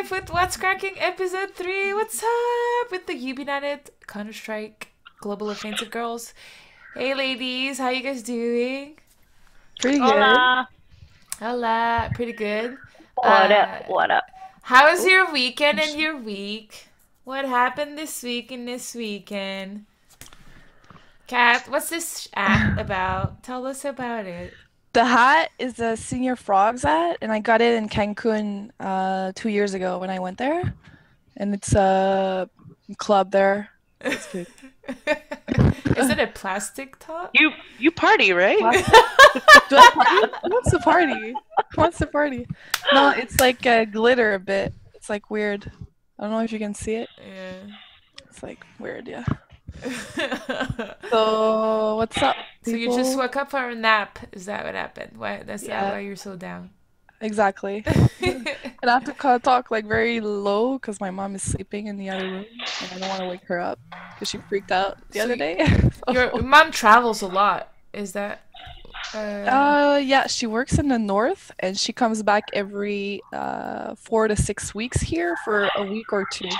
live with What's Cracking episode 3. What's up with the Ubinited Counter-Strike Global Offensive Girls? Hey ladies, how you guys doing? Pretty good. Hola. Hola, pretty good. What up? What up? How was your weekend and your week? What happened this week and this weekend? CAth, what's this app about? Tell us about it. The hat is a Senior Frogs hat, and I got it in Cancun 2 years ago when I went there. And it's a club there. It's good. Is it a plastic top? You party, right? Do I party? Who wants to party? Who wants to party? No, it's like glitter a bit. It's like weird. I don't know if you can see it. Yeah. It's like weird, yeah. So what's up, So you people? just woke up from a nap. Is that what happened? Why? That's Yeah. that why you're so down. Exactly. And I have to talk like very low because my mom is sleeping in the other room, and I don't want to wake her up because she freaked out the So other day. So- Your mom travels a lot. Is that? Yeah, she works in the north, and she comes back every 4 to 6 weeks here for a week or two.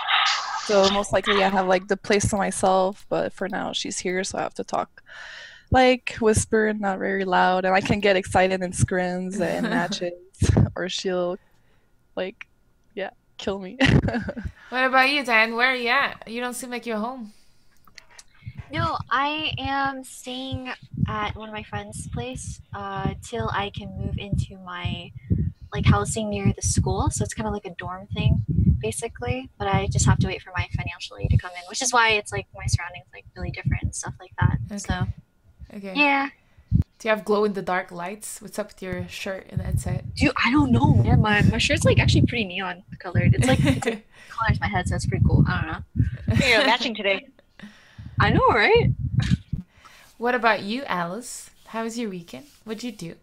So most likely I have like the place to myself, but for now she's here, so I have to talk like whisper and not very loud, and I can get excited in scrims and matches, or she'll like, yeah, kill me. What about you, Dan? Where are you at? You don't seem like you're home. No, I am staying at one of my friend's place till I can move into my housing near the school. So it's kind of like a dorm thing, basically. But I just have to wait for my financial aid to come in, which is why it's like my surroundings like really different and stuff like that. Okay. So Okay. yeah, Do you have glow in the dark lights? What's up with your shirt and headset? dude, I don't know, man. My shirt's like actually pretty neon colored. It's like colors my head, so it's pretty cool. I don't know. You're matching today. I know, right? What about you, Alice? How was your weekend? What'd you do?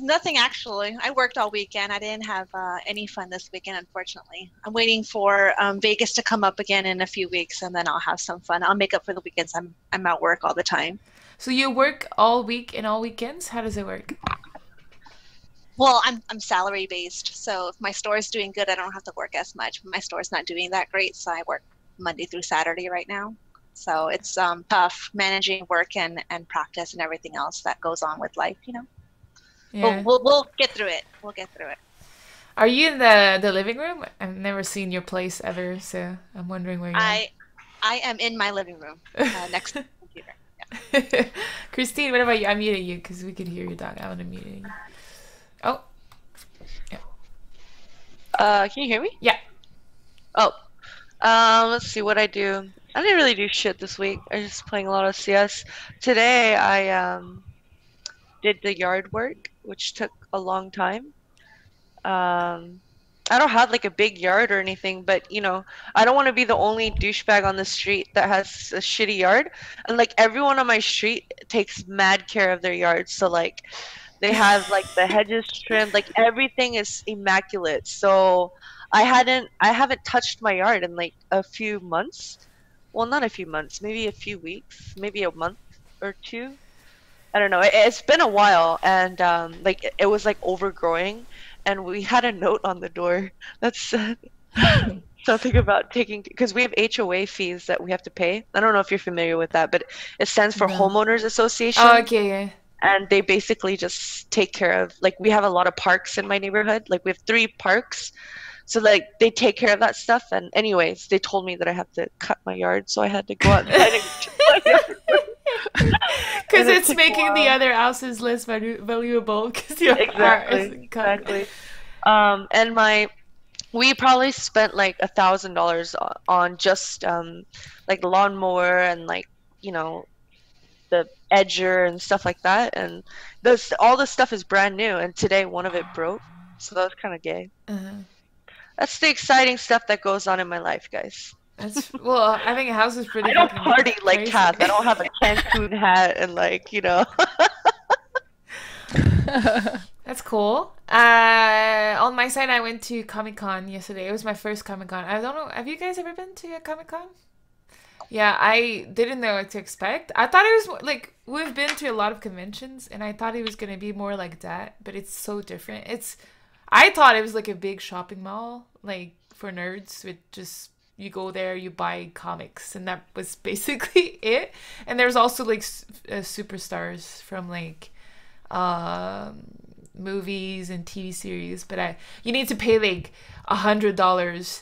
Nothing actually. I worked all weekend. I didn't have any fun this weekend, unfortunately. I'm waiting for Vegas to come up again in a few weeks, and then I'll have some fun. I'll make up for the weekends. I'm at work all the time. So you work all week and all weekends? How does it work? Well, I'm salary based, so if my store's doing good, I don't have to work as much. But my store's not doing that great, so I work Monday through Saturday right now. So it's tough managing work and practice and everything else that goes on with life, you know. Yeah. We'll get through it. We'll get through it. Are you in the living room? I've never seen your place ever, so I'm wondering where you are. I am in my living room next to the computer. Yeah. Christine, what about you? I muted you because we could hear your dog. I want to mute you. Oh. Can you hear me? Yeah. Oh. Let's see what I do. I didn't really do shit this week. I was just playing a lot of CS. Today I did the yard work, which took a long time. I don't have like a big yard or anything, but you know, I don't want to be the only douchebag on the street that has a shitty yard. And like everyone on my street takes mad care of their yards. So like they have like the hedges trimmed, like everything is immaculate. So I haven't touched my yard in like a few months. Well, not a few months, maybe a few weeks, maybe a month or two. I don't know. It's been a while, and like it was like overgrowing, and we had a note on the door that said something about taking, because we have HOA fees that we have to pay. I don't know if you're familiar with that, but it stands for No. Homeowners Association. Oh, okay, yeah. And they basically just take care of, like, we have a lot of parks in my neighborhood. Like we have 3 parks. So like they take care of that stuff. And anyways, they told me that I have to cut my yard, so I had to go outside and cut my yard. Because And it it's took a making the while. other houses less valuable because your heart is cut. Exactly. And we probably spent like $1,000 on just like lawnmower and like, you know, the edger and stuff like that. And all this stuff is brand new. And today one of it broke, so that was kind of gay. Uh-huh. That's the exciting stuff that goes on in my life, guys. Well, having a house is pretty. I don't fucking party like crazy. CAth. I don't have a Cancun hat and like, you know. That's cool. On my side, I went to Comic-Con yesterday. It was my first Comic-Con. I don't know. Have you guys ever been to a Comic-Con? Yeah, I didn't know what to expect. I thought it was like, we've been to a lot of conventions, and I thought it was gonna be more like that, but it's so different. I thought it was like a big shopping mall, like for nerds with just you go there, you buy comics, and that was basically it. And there's also like superstars from like movies and TV series, but you need to pay like $100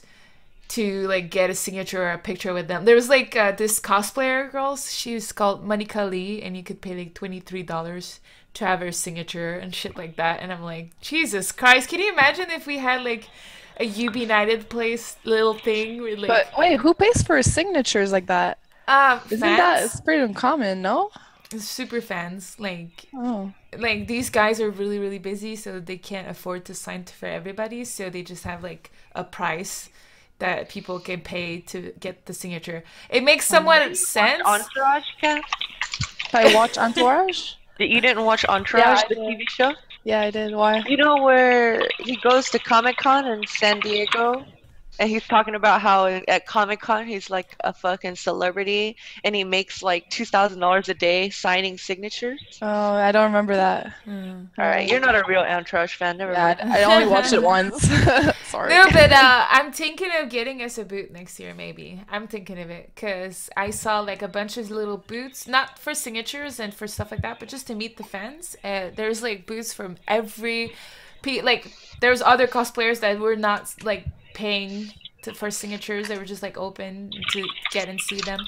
to like get a signature or a picture with them. There was like this cosplayer girl, she's called Monica Lee, and you could pay like $23 to have her signature and shit like that. And I'm like, Jesus Christ, can you imagine if we had like a Ubinited place little thing with like But wait, who pays for signatures like that? Isn't that fans? it's pretty uncommon, no? Super fans, Oh. like these guys are really really busy, so they can't afford to sign for everybody, so they just have like a price that people can pay to get the signature. It makes somewhat sense. Entourage, Kat? I watch Entourage? You didn't watch Entourage, Yeah, I the did. TV show? Yeah, I did. Why? You know where he goes to Comic-Con in San Diego? And he's talking about how at Comic-Con he's like a fucking celebrity and he makes like $2,000 a day signing signatures. Oh, I don't remember that. Alright, you're not a real Entourage fan, never Yeah, mind. I only watched it once. Sorry. No, but I'm thinking of getting us a boot next year, maybe. I'm thinking of it because I saw like a bunch of little boots, not for signatures and for stuff like that, but just to meet the fans. There's like boots from like there's other cosplayers that were not like paying for signatures. They were just like open to get and see them,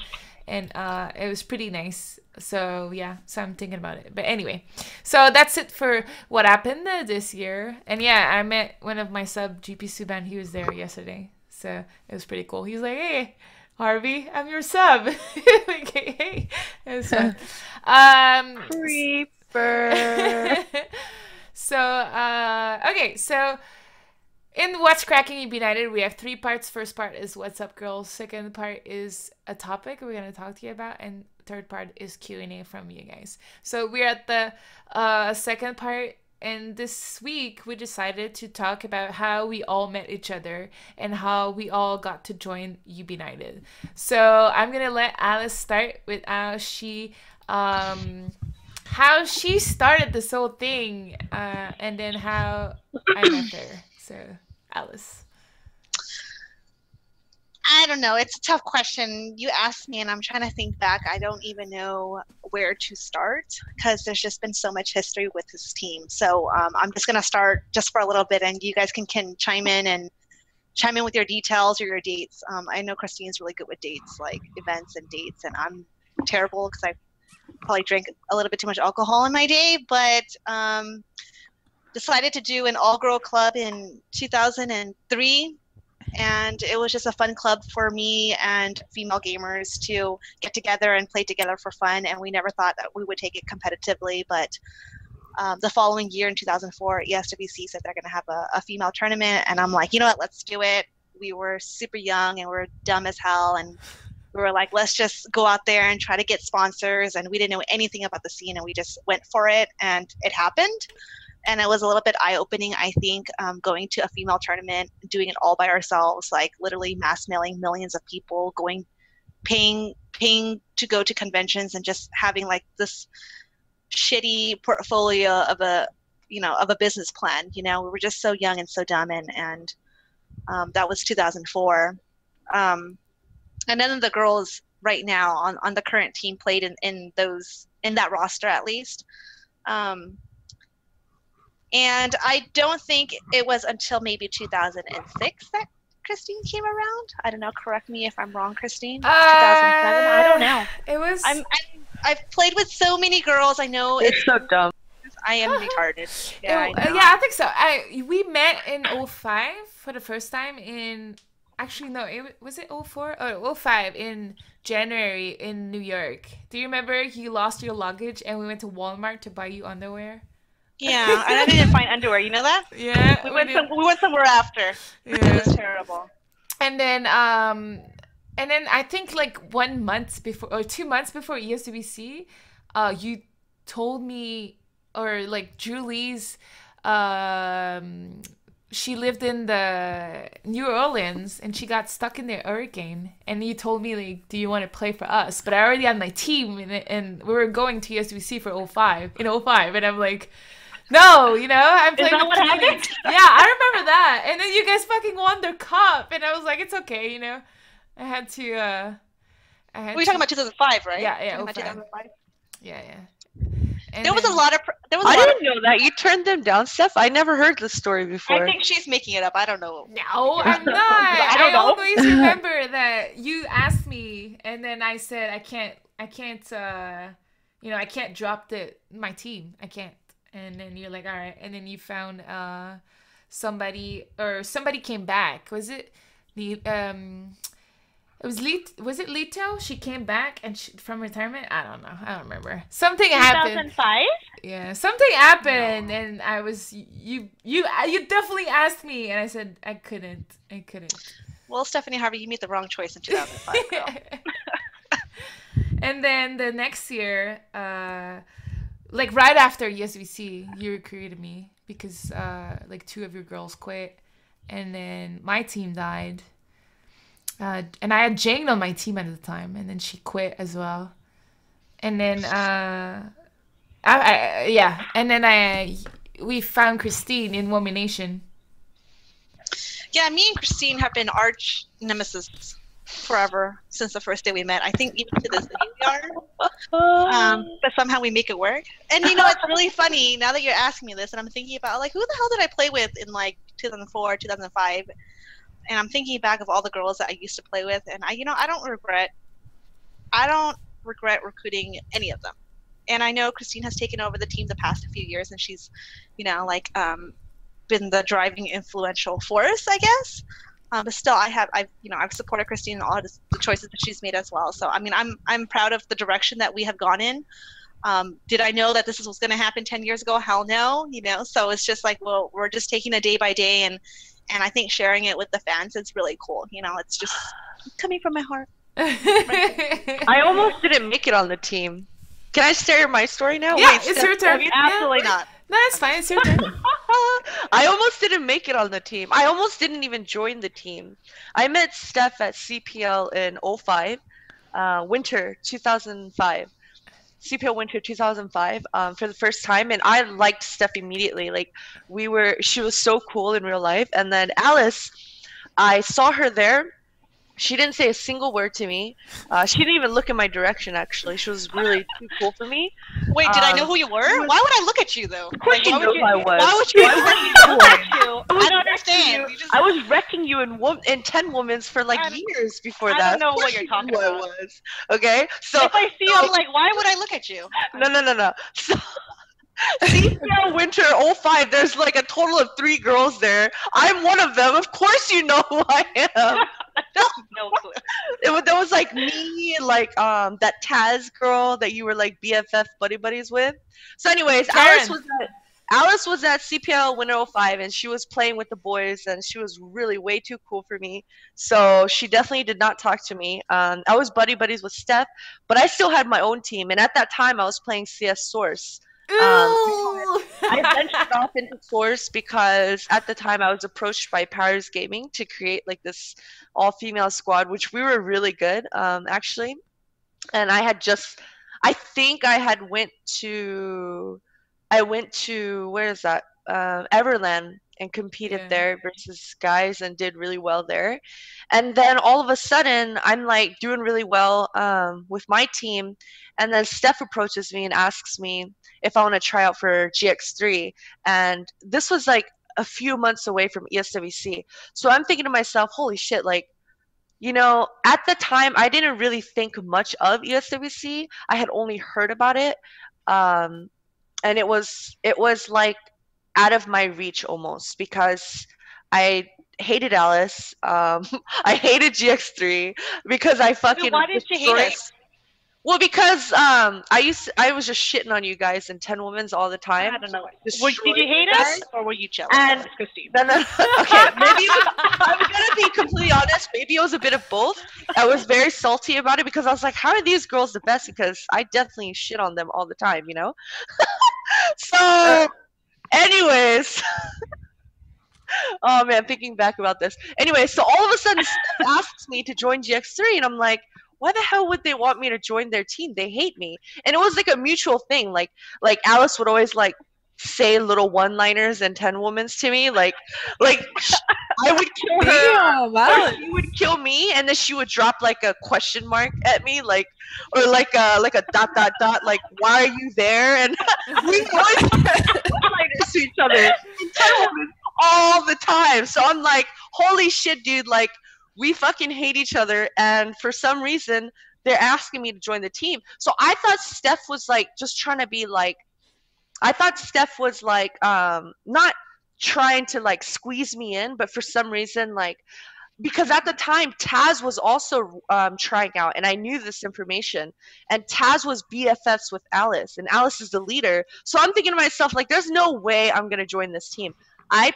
and it was pretty nice. So yeah, so I'm thinking about it. But anyway, so that's it for what happened this year. And yeah, I met one of my sub, GP Suban. He was there yesterday, so it was pretty cool. He's like, "Hey, Harvey, I'm your sub." Like, hey, it was fun. Creeper. So okay, so in What's Cracking Ubinited, we have 3 parts. First part is What's Up, Girls. Second part is a topic we're gonna talk to you about, and third part is Q&A from you guys. So we're at the second part, and this week we decided to talk about how we all met each other and how we all got to join Ubinited. So I'm gonna let Alice start with how she started this whole thing, and then how I met her. So, Alice. I don't know. It's a tough question. You asked me, and I'm trying to think back. I don't even know where to start because there's just been so much history with this team. So I'm just going to start just for a little bit, and you guys can chime in with your details or your dates. I know Christine's really good with dates, like events and dates, and I'm terrible because I probably drank a little bit too much alcohol in my day, but decided to do an all-girl club in 2003, and it was just a fun club for me and female gamers to get together and play together for fun, and we never thought that we would take it competitively, but the following year in 2004, ESWC said they're going to have a female tournament, and I'm like, you know what, let's do it. We were super young and we were dumb as hell, and we were like, let's just go out there and try to get sponsors, and we didn't know anything about the scene, and we just went for it, and it happened. And it was a little bit eye-opening, I think, going to a female tournament, doing it all by ourselves, like literally mass mailing millions of people, paying to go to conventions, and just having like this shitty portfolio of a business plan. We were just so young and so dumb, and that was 2004. And none of the girls right now on the current team played in that roster, at least. And I don't think it was until maybe 2006 that Christine came around. I don't know. Correct me if I'm wrong, Christine. 2007. I don't know. It was. I've played with so many girls. I know It's so dumb. I am retarded. Yeah, I know. Yeah, I think so. We met in 05 for the first time in. Actually, no. Was it 04 or 05 in January in New York? Do you remember you lost your luggage and we went to Walmart to buy you underwear? Yeah, and I didn't find underwear. You know that? Yeah. We went somewhere after. Yeah. It was terrible. And then I think like 1 month before or 2 months before ESWC, you told me, or like Julie's, she lived in the New Orleans and she got stuck in the hurricane, and you told me like, do you want to play for us? But I already had my team and we were going to ESWC for 05 and I'm like, No, you know, I'm Is playing that with what happened? Canadians. Yeah, I remember that. And then you guys fucking won the cup, and I was like, it's okay, you know. I had to. I had We're to. talking about 2005, right? Yeah, yeah, Talking about 05. 2005. Yeah, yeah. And There was a then- lot of I didn't know that. You turned them down, Steph? I never heard this story before. I think she's making it up. I don't know. No, I'm not. I don't I know. always remember that you asked me, and then I said I can't. You know, I can't drop my team. I can't. And then you're like, all right. And then you found somebody came back. Was it the It was Leto? She came back and from retirement. I don't know. I don't remember. Something happened. 2005? Yeah, something happened, and I was you definitely asked me, and I said I couldn't. Well, Stephanie Harvey, you made the wrong choice in 2005, girl. And then the next year, like right after USVC, you recruited me because like 2 of your girls quit, and then my team died. And I had Jane on my team at the time, and then she quit as well. And then we found Christine in Woman Nation. Yeah, me and Christine have been arch nemesis forever since the first day we met. I think even to this day we are. But somehow we make it work. And you know, it's really funny now that you're asking me this, and I'm thinking about like, who the hell did I play with in like 2004, 2005? And I'm thinking back of all the girls that I used to play with, and I don't regret recruiting any of them. And I know Christine has taken over the team the past few years, and she's, been the driving influential force, I guess. But still, I've supported Christine in all of the choices that she's made as well. So I mean, I'm proud of the direction that we have gone in. Did I know that this was going to happen 10 years ago? Hell no, So it's just like, well, we're just taking it day by day, and I think sharing it with the fans is really cool. It's just coming from my heart. I almost didn't make it on the team. Can I share my story now? Yeah, Wait, it's your turn. Absolutely not. No, it's fine. It's your turn. I almost didn't make it on the team. I almost didn't even join the team. I met Steph at CPL in 05, winter 2005. CPL winter 2005 for the first time, and I liked Steph immediately. Like she was so cool in real life. And then Alice, I saw her there. She didn't say a single word to me. She didn't even look in my direction, actually. She was really too cool for me. Wait, did I know who you were? Why would I look at you, though? Of course she knows I was. Why would you look at you? I don't understand. I was wrecking you in 10 Womans for like years before that. I don't know what you're talking about. Okay? So if I see you, I'm like, why would I look at you? No. So CPL winter 05, there's like a total of 3 girls there. I'm one of them. Of course you know who I am. No clue. There was like me, like that Taz girl that you were like BFF buddies with. So anyways, Alice was at CPL winter 05, and she was playing with the boys, and she was really way too cool for me. So she definitely did not talk to me. I was buddies with Steph, but I still had my own team, and at that time I was playing CS Source. I ventured off into Source because at the time I was approached by Powers Gaming to create like this all-female squad, which we were really good, actually. And I think I went to where is that? Everland, and competed there versus guys and did really well there. And then all of a sudden I'm like doing really well with my team, and then Steph approaches me and asks me if I want to try out for GX3, and this was like a few months away from ESWC. So I'm thinking to myself, holy shit, like, at the time I didn't really think much of ESWC. I had only heard about it, and it was like out of my reach almost, because I hated Alice. I hated GX3 because I fucking. Why did you hate us? Well, because I was just shitting on you guys in 10 Womans all the time. I don't know. Did you hate us, or were you jealous? And Christine? No. Okay, maybe I'm gonna be completely honest. Maybe it was a bit of both. I was very salty about it because I was like, how are these girls the best? Because I definitely shit on them all the time, So, anyways. Oh man, thinking back about this. Anyway, so all of a sudden Steph asks me to join GX3, and I'm like, why the hell would they want me to join their team? They hate me. And it was like a mutual thing. Like Alice would always like say little one-liners and 10-womans to me. Like I would kill her, Damn, or wow. she would kill me, and then she would drop like a question mark at me, like, or like a dot dot dot, like, why are you there? And we always one-liners to each other in 10-womans all the time. So I'm like, holy shit, dude, like, we fucking hate each other, and for some reason they're asking me to join the team. So I thought Steph was like just trying to be like, I thought Steph was like not trying to like squeeze me in, but for some reason, like, because at the time Taz was also trying out, and I knew this information, and Taz was BFFs with Alice, and Alice is the leader. So I'm thinking to myself, like, there's no way I'm gonna join this team. I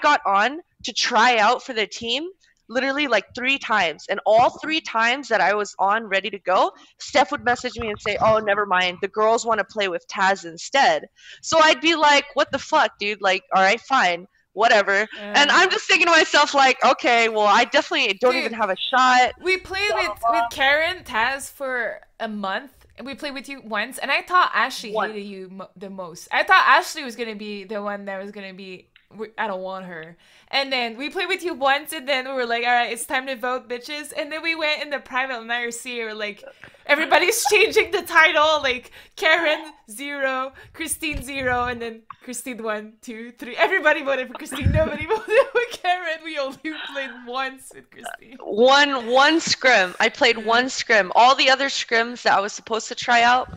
got on to try out for the team literally like 3 times, and all 3 times that I was on ready to go, Steph would message me and say, oh, never mind, the girls want to play with Taz instead. So I'd be like, what the fuck, dude? Like, all right, fine, whatever. And I'm just thinking to myself, like, okay, well, I definitely don't even have a shot. We played with Karen, Taz for a month, and we played with you once, and I thought Ashley hated you the most. I thought Ashley was going to be the one that was going to be, I don't want her. And then we played with you once, and then we were like, all right, it's time to vote, bitches. And then we went in the private on IRC, we're like, everybody's changing the title, like, Karen 0, Christine 0, and then Christine 1, 2, 3. Everybody voted for Christine. Nobody voted for Karen. We only played once with Christine. One scrim. I played one scrim. All the other scrims that I was supposed to try out,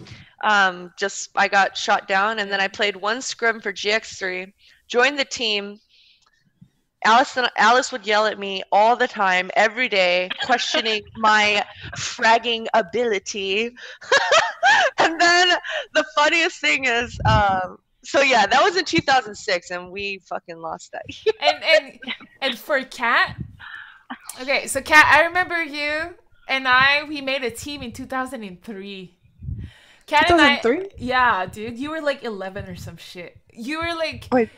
I got shot down, and then I played one scrim for GX3, joined the team. Alice would yell at me all the time, every day, questioning my fragging ability. And then the funniest thing is, so yeah, that was in 2006, and we fucking lost that year. And for CAT, okay, so CAT, I remember you and we made a team in 2003. CAT 2003? and I, yeah, dude, you were like 11 or some shit. You were like, wait.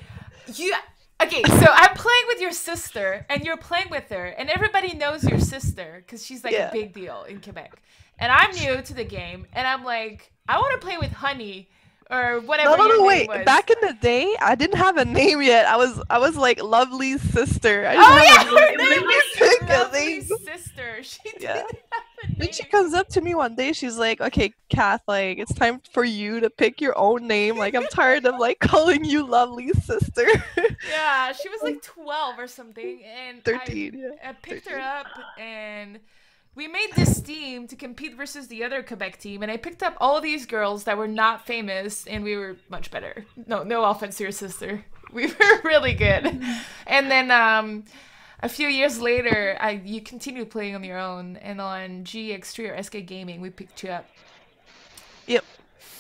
Okay, so I'm playing with your sister, and you're playing with her, and everybody knows your sister, because she's like a big deal in Quebec. And I'm new to the game, and I'm like, I want to play with Honey, or whatever your name wait. was. Back in the day, I didn't have a name yet. I was like Lovely's sister. I her didn't name was Lovely's name. sister. She didn't Yeah. have a name. Then she comes up to me one day, she's like, okay, CAth, like, it's time for you to pick your own name. Like, I'm tired of, like, calling you Lovely's sister. Yeah, she was like 12 or something, and 13, I picked her up, and we made this team to compete versus the other Quebec team, and I picked up all these girls that were not famous, and we were much better. No offense to your sister. We were really good. And then a few years later, you continued playing on your own, and on GX3 or SK Gaming, we picked you up. Yep.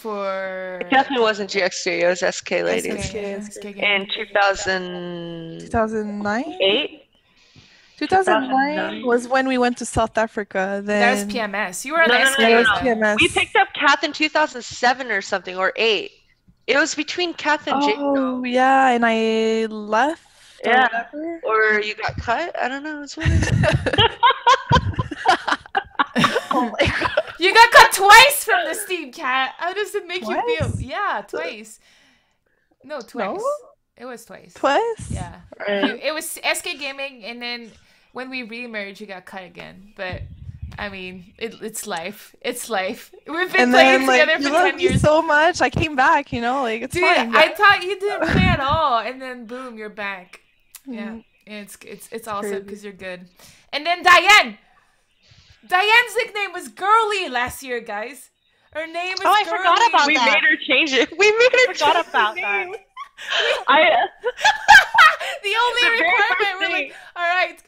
It definitely wasn't GX3, it was SK Ladies. SK In 2009? 8? 2009 was when we went to South Africa. Then that was PMS. You were on SK. That was PMS. We picked up CAth in 2007 or something, or 8. It was between CAth and Jacob. Oh, yeah, and I left. Yeah, whatever. or you got cut? I don't know. It's what Oh my god. You got cut twice from the Steam, CAT. How does it make you feel? Twice? Yeah, twice. No, twice. No? It was twice. Twice? Yeah. It was SK Gaming, and then when we remerged, you got cut again. But I mean, it's life. It's life. We've been playing together for 10 years. So much. I came back, you know, like it's Dude, fine. I thought you didn't play at all, and then boom, you're back. Yeah, it's awesome because you're good. And then Diane's nickname was Girly last year, guys. Her name was I Girly. forgot about we that. made her change it. We made her Forgot change about her that. name. The only very requirement, first we're thing. like, all right,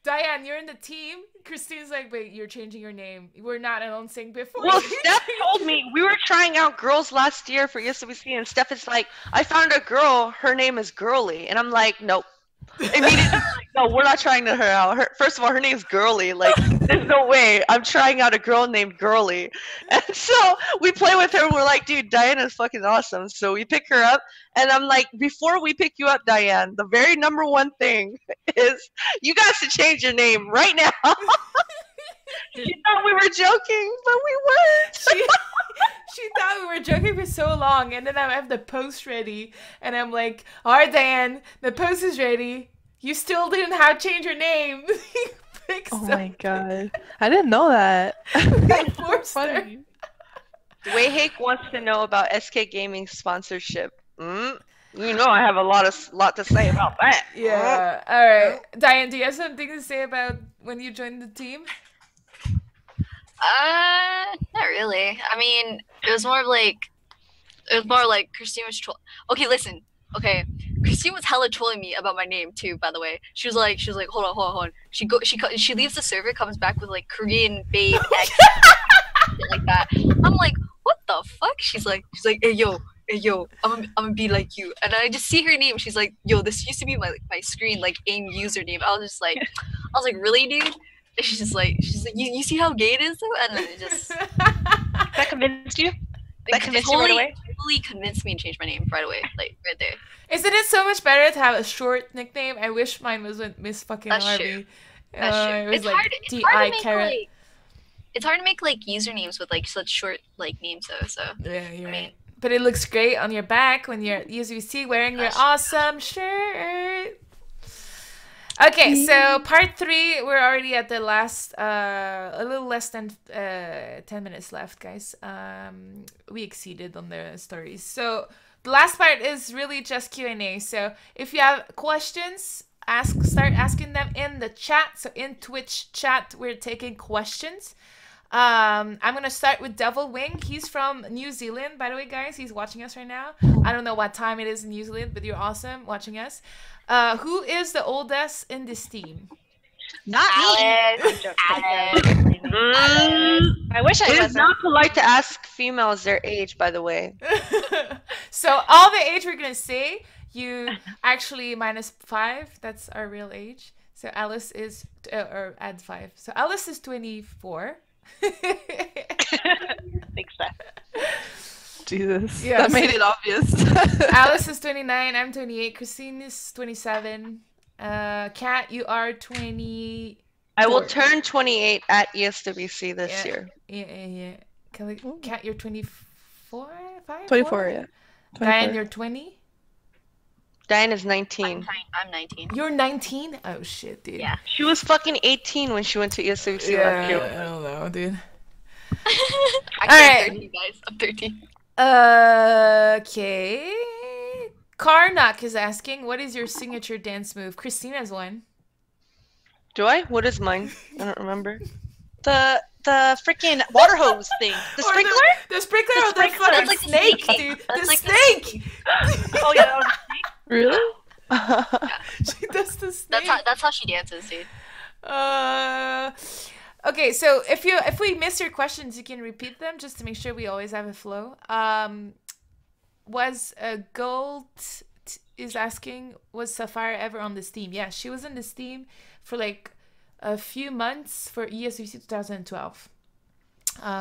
Diane, you're in the team. Christine's like, wait, you're changing your name. We're not announcing before. Well, Steph told me we were trying out girls last year for USWC, and Steph is like, I found a girl. Her name is Girly, and I'm like, nope. Immediately, like, no, we're not trying her out. First of all, her name's Girly. Like, there's no way I'm trying out a girl named Girly. And so we play with her, and we're like, dude, Diana's fucking awesome. So we pick her up, and I'm like, before we pick you up, Diane, the very number one thing is you guys to change your name right now. She thought we were joking, but we weren't. She thought we were joking for so long, and then I have the post ready, and I'm like, "All right, Diane, the post is ready. You still didn't have to change your name." Oh my god. I didn't know that. Forced her. Funny. Wayhake wants to know about SK Gaming sponsorship. You know I have a lot to say about that. Yeah. All right, Diane, do you have something to say about when you joined the team? Not really. I mean, it was more like Christine was Okay, listen. Okay, Christine was hella trolling me about my name too. By the way, she was like, hold on. She leaves the server, comes back with like Korean babe X, shit like that. I'm like, what the fuck? She's like, hey yo, I'm gonna be like you. And I just see her name. She's like, yo, this used to be my screen like AIM username. I was like, really, dude? And she's like, you see how gay it is though? And then it just That convinced you? That convinced you right away? Totally convinced me to change my name right away, like right there. Isn't it so much better to have a short nickname? I wish mine was with Miss fucking That's Harvey. true. That's true. It was It's like hard to T.I. make Carrot. like it's hard to make like usernames with like such short like names though. So Yeah, you're I mean, right. But it looks great on your back when you're at USBC wearing your awesome shirt. Okay, so part 3, we're already at the last, a little less than 10 minutes left, guys. We exceeded on the stories. So the last part is really just Q&A. So if you have questions, start asking them in the chat. So in Twitch chat, we're taking questions. I'm gonna start with Devil Wing. He's from New Zealand, by the way, guys. He's watching us right now. I don't know what time it is in New Zealand, but you're awesome watching us. Who is the oldest in this team? Not me. Alice. I wish I It is wasn't. not polite to ask females their age, by the way. So all the age we're gonna say, you actually -5. That's our real age. So Alice is, or add 5. So Alice is 24. Thanks, Beth. Jesus. Yes. That made it obvious. Alice is 29. I'm 28. Christine is 27. Kat, you are 20. I will turn 28 at ESWC this year. Yeah. Kat, you're 24? 5? 24, yeah. 24. Diane, you're 20? Diane is 19. I'm 19. You're 19? Oh, shit, dude. Yeah. She was fucking 18 when she went to ESWC last year. I don't know, dude. I'm Alright. 13, guys. I'm 13. Okay. Karnak is asking, what is your signature dance move? Christine has one. Do I? What is mine? I don't remember. The freaking water hose thing. The Or sprinkler? The sprinkler or the sprinkler. fucking That's like the snake, snake. dude. That's The like the snake! Oh yeah, that was Really? She does the snake. That's how she dances, dude. Okay, so if we miss your questions, you can repeat them just to make sure we always have a flow. Was Gold is asking, was Sapphire ever on this team? Yeah, she was in this team for like a few months for ESVC 2012.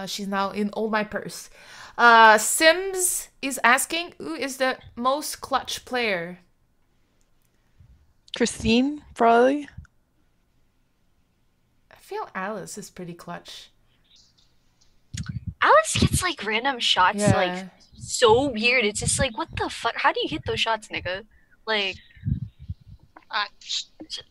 She's now in All My Purse. Sims is asking, who is the most clutch player? Christine, probably. I feel Alice is pretty clutch. Alice gets like random shots, Yeah. like so weird. It's just like, what the fuck? How do you hit those shots, nigga? Like,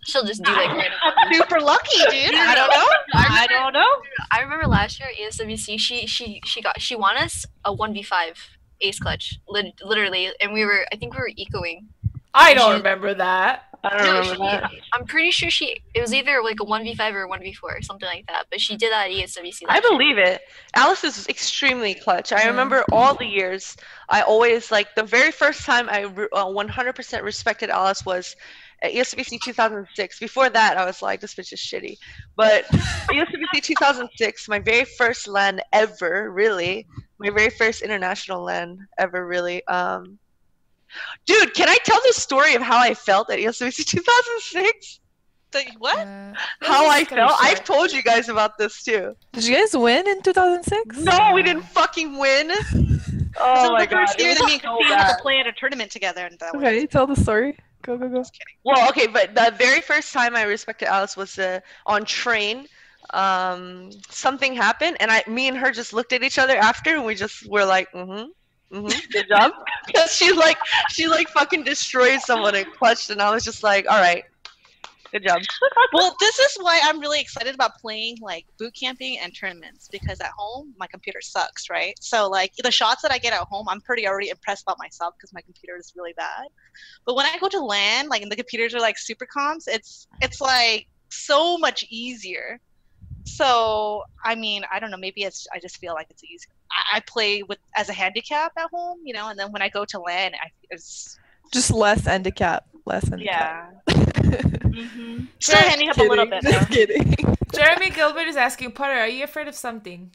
she'll just do like random. I'm super lucky, dude. I don't know. I don't know. I remember last year at ESWC, she won us a 1v5 ace clutch, literally, and I think we were ecoing. I don't remember that. I don't remember that. I'm pretty sure it was either like a 1v5 or a 1v4 or something like that, but she did that at ESWC. I believe it. Alice is extremely clutch. I remember all the years. I always, like, the very first time I 100% respected Alice was at ESWC 2006. Before that, I was like, this bitch is shitty. But ESWC 2006, my very first LAN ever, really. My very first international LAN ever, really. Dude, can I tell the story of how I felt at ESWC 2006? What? How I felt? I've told you guys about this too. Did you guys win in 2006? No, we didn't fucking win. Oh my god. First year It that was me and so Christine had bad. to play at a tournament together, and that was Okay, tell the story. Go. Well, okay, but the very first time I respected Alice was on Train. something happened, and me and her just looked at each other after, and we just were like, good job, because she fucking destroyed someone and clutched, and I was just like, all right, good job. Well, this is why I'm really excited about playing like boot camping and tournaments, because at home my computer sucks, right? So like the shots that I get at home, I'm pretty already impressed about myself because my computer is really bad. But when I go to LAN, like, and the computers are like super comps, it's like so much easier. So I mean, I don't know, maybe I just feel like it's easier. I play with as a handicap at home, you know, and then when I go to LAN, it's just less handicap. Yeah. Mm-hmm. Still handicap a little bit. Just kidding. Jeremy Gilbert is asking, Potter, are you afraid of something?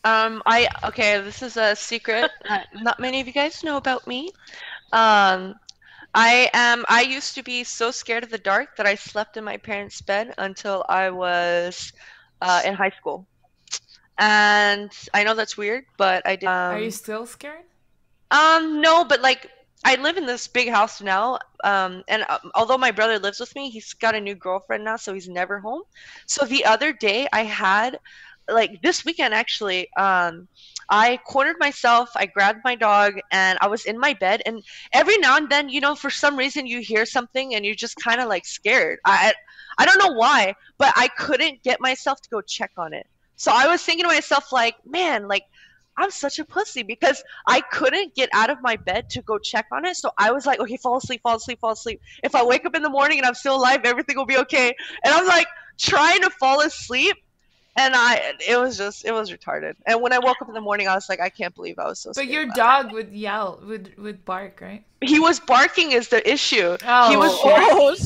Okay, this is a secret that not many of you guys know about me. I used to be so scared of the dark that I slept in my parents' bed until I was in high school. And I know that's weird, but I did. Are you still scared? No, but like, I live in this big house now, and although my brother lives with me, he's got a new girlfriend now, so he's never home. So the other day I had, like this weekend actually, I cornered myself, I grabbed my dog, and I was in my bed, and every now and then, you know, for some reason you hear something and you're just kind of like scared. I don't know why, but I couldn't get myself to go check on it. So I was thinking to myself, like, man, like, I'm such a pussy because I couldn't get out of my bed to go check on it. So I was like, okay, fall asleep, fall asleep, fall asleep. If I wake up in the morning and I'm still alive, everything will be okay. And I'm like trying to fall asleep, and it was retarded. And when I woke up in the morning, I was like, I can't believe I was so scared. But your dog would yell, would bark, right? He was barking is the issue. Oh, he was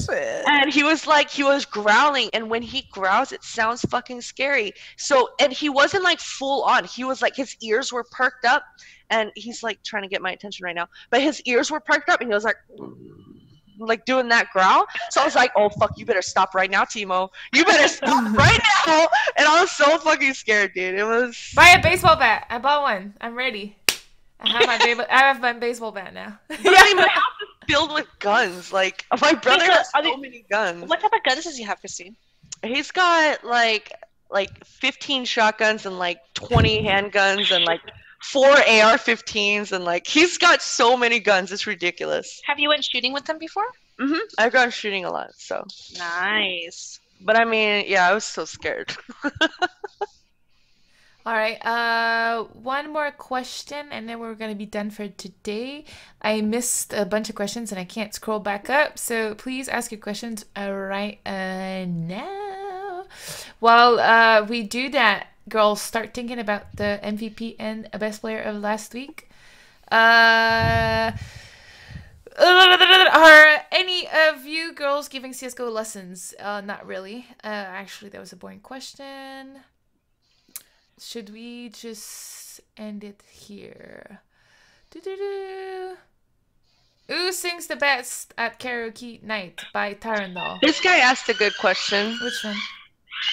shit. And he was growling, and when he growls, it sounds fucking scary. So, and he wasn't like full on. He was like, his ears were perked up, and he's like trying to get my attention right now. But his ears were perked up, and he was like doing that growl. So I was like, oh fuck, you better stop right now, Timo. You better stop right now. And I was so fucking scared, dude. It was. Buy a baseball bat. I bought one. I'm ready. I have my baseball bat now. I mean, my house is filled with guns. Like, my brother has so many guns. What type of guns does he have, Christine? He's got like 15 shotguns and like 20 handguns and like 4 AR-15s, and like he's got so many guns. It's ridiculous. Have you went shooting with him before? I've gone shooting a lot, so. Nice. But I mean, yeah, I was so scared. All right, one more question, and then we're gonna be done for today. I missed a bunch of questions, and I can't scroll back up, so please ask your questions right now. While we do that, girls, start thinking about the MVP and best player of last week. Are any of you girls giving CS:GO lessons? Not really. Actually, that was a boring question. Should we just end it here? Who sings the best at karaoke night by Tyrandall? This guy asked a good question. Which one?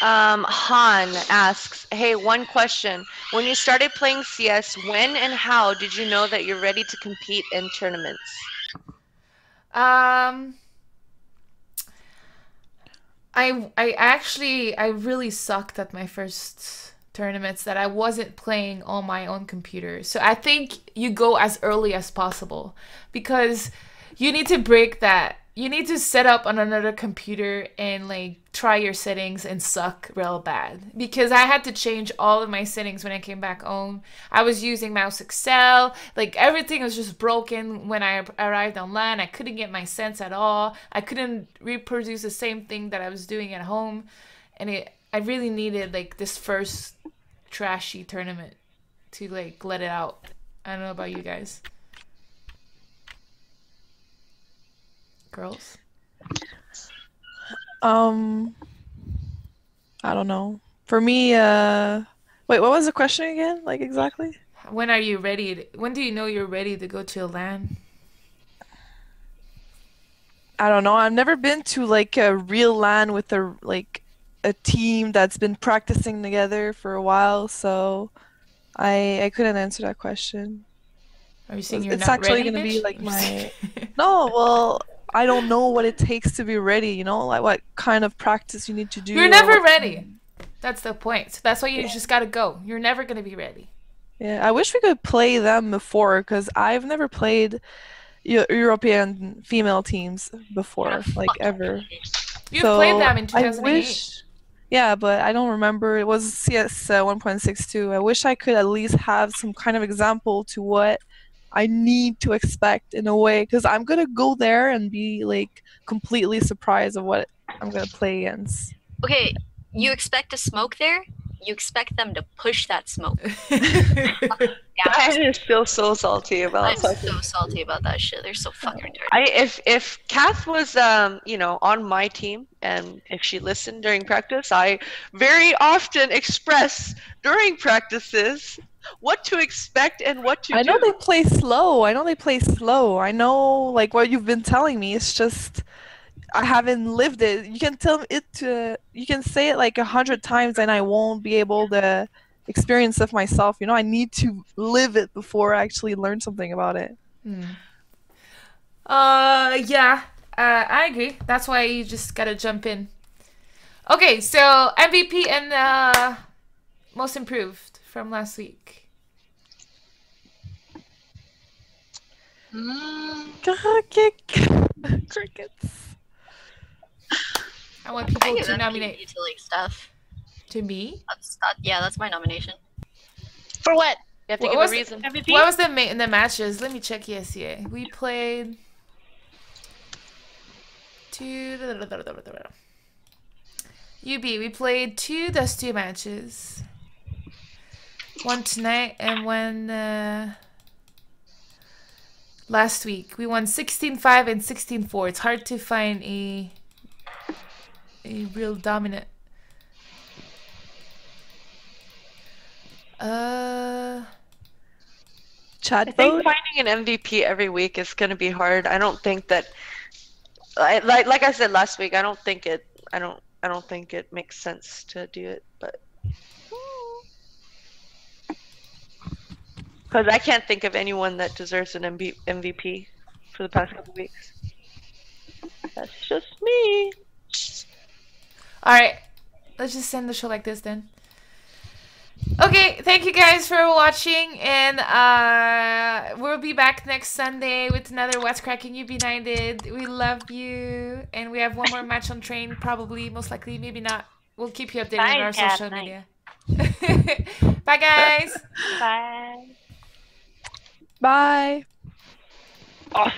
Han asks, hey, one question. When you started playing CS, when and how did you know that you're ready to compete in tournaments? I really sucked at my first tournaments that I wasn't playing on my own computer. So I think you go as early as possible because you need to break that. You need to set up on another computer and like try your settings and suck real bad, because I had to change all of my settings when I came back home. I was using Mouse Excel, like everything was just broken when I arrived on LAN. I couldn't get my sense at all. I couldn't reproduce the same thing that I was doing at home, and I really needed like this first trashy tournament to like let it out. I don't know about you guys. Girls? I don't know. For me, wait, what was the question again? Like exactly? When are you ready? When do you know you're ready to go to a LAN? I don't know. I've never been to like a real LAN with a team that's been practicing together for a while, so I couldn't answer that question. Are you saying it's not actually ready, gonna bitch? be like my no, well, I don't know what it takes to be ready, you know, like what kind of practice you need to do. You're or never what- ready. That's the point. So that's why you just gotta go. You're never gonna be ready. Yeah, I wish we could play them before because I've never played European female teams before, like ever. You've played So them in I 2008. wish, yeah, but I don't remember. It was CS 1.62. I wish I could at least have some kind of example to what I need to expect in a way, because I'm gonna go there and be like completely surprised of what I'm gonna play against. Okay, you expect to smoke there? You expect them to push that smoke. I just feel so salty about I'm fucking. so salty about that shit. They're so fucking retarded. If CAth was on my team and if she listened during practice, I very often express during practices what to expect and what to I do. know they play slow. I know like what you've been telling me. It's just I haven't lived it. You can tell it you can say it like 100 times and I won't be able to experience it myself. You know, I need to live it before I actually learn something about it. Yeah. I agree. That's why you just gotta jump in. Okay, so MVP and most improved from last week. Crickets. I want people I give to MVP nominate to like stuff. to me. That's my nomination. For what? You have to What give was a reason. MVP? What was the the matches? Let me check. Yes, yeah. We played two. UB. We played two Dust 2 matches. One tonight and one last week. We won 16-5 and 16-4. It's hard to find a real dominant. Chat I think vote. finding an MVP every week is going to be hard. I don't think that, like I said last week, I don't think it makes sense to do it, but because I can't think of anyone that deserves an MVP for the past couple weeks. That's just me. All right, let's just end the show like this then. Okay, thank you guys for watching, and we'll be back next Sunday with another What's Cracking Ubinited. We love you, and we have one more match on train, probably, most likely, maybe not. We'll keep you updated on our Cath, social nice. media. Bye, guys. Bye. Bye. Awesome.